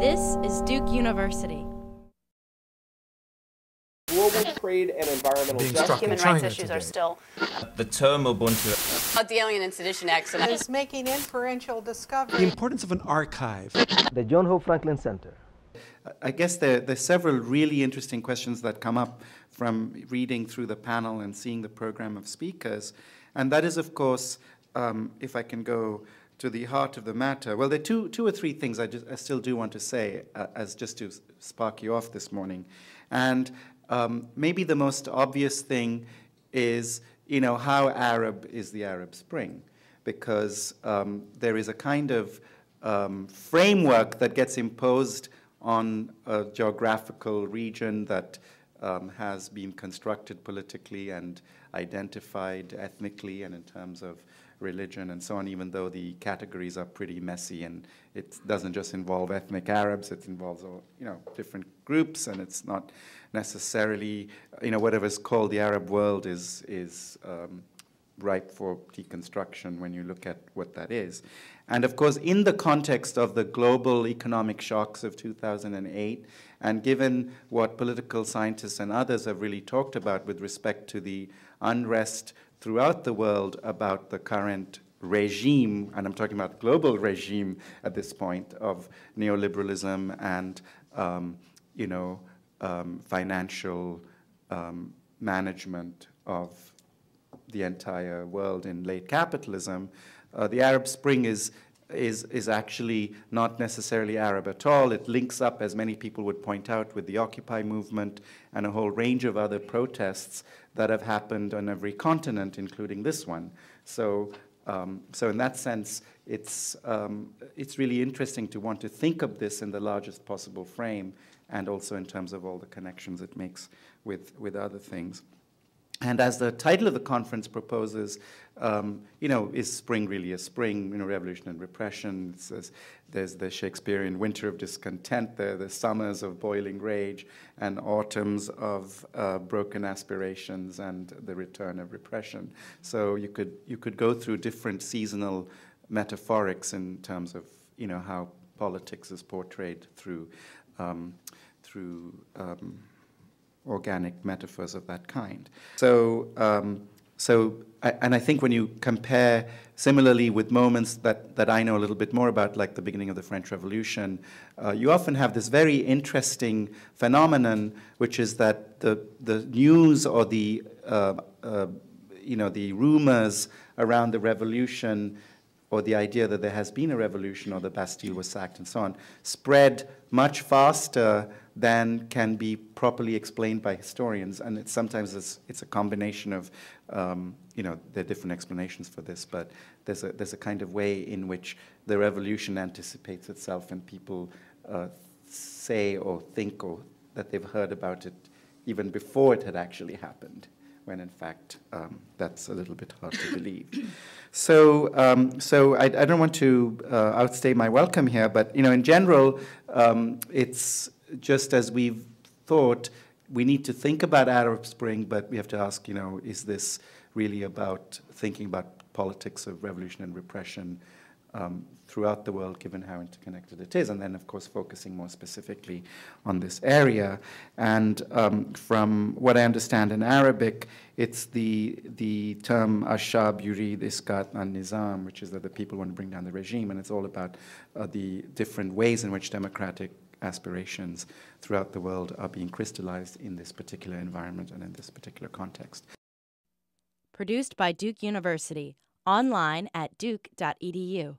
This is Duke University. Global trade and environmental justice. Human rights issues are still. The term Ubuntu. About the Alien and Sedition Acts. Is making inferential discovery. The importance of an archive. The John Hope Franklin Center. I guess there's several really interesting questions that come up from reading through the panel and seeing the program of speakers. And that is, of course, if I can go to the heart of the matter. Well, there are two or three things I still do want to say as just to spark you off this morning. And maybe the most obvious thing is, how Arab is the Arab Spring, because there is a kind of framework that gets imposed on a geographical region that has been constructed politically and identified ethnically and in terms of religion and so on, even though the categories are pretty messy, and it doesn't just involve ethnic Arabs, it involves different groups, and it's not necessarily, whatever's called the Arab world is ripe for deconstruction when you look at what that is. And of course, in the context of the global economic shocks of 2008, and given what political scientists and others have really talked about with respect to the unrest throughout the world about the current regime, and I'm talking about global regime at this point, of neoliberalism and financial management of the entire world in late capitalism, the Arab Spring is actually not necessarily Arab at all. It links up, as many people would point out, with the Occupy movement and a whole range of other protests that have happened on every continent, including this one. So in that sense, it's really interesting to want to think of this in the largest possible frame, and also in terms of all the connections it makes with other things. And as the title of the conference proposes, is spring really a spring? Revolution and repression. It says there's the Shakespearean winter of discontent, the summers of boiling rage, and autumns of broken aspirations, and the return of repression. So you could go through different seasonal metaphorics in terms of how politics is portrayed through organic metaphors of that kind. And I think when you compare similarly with moments that I know a little bit more about, like the beginning of the French Revolution, you often have this very interesting phenomenon, which is that the news or the rumors around the revolution, or the idea that there has been a revolution or the Bastille was sacked and so on, spread much faster than can be properly explained by historians. And sometimes it's a combination of, there are different explanations for this, but there's a kind of way in which the revolution anticipates itself, and people say or think that they've heard about it even before it had actually happened, when in fact that's a little bit hard to believe. So I don't want to outstay my welcome here, but in general, it's just as we've thought, we need to think about Arab Spring, but we have to ask, is this really about thinking about politics of revolution and repression throughout the world, given how interconnected it is, and then, of course, focusing more specifically on this area. And from what I understand in Arabic, it's the term Ashab yurid iskat an-nizam, which is that the people want to bring down the regime, and it's all about the different ways in which democratic aspirations throughout the world are being crystallized in this particular environment and in this particular context. Produced by Duke University, online at duke.edu.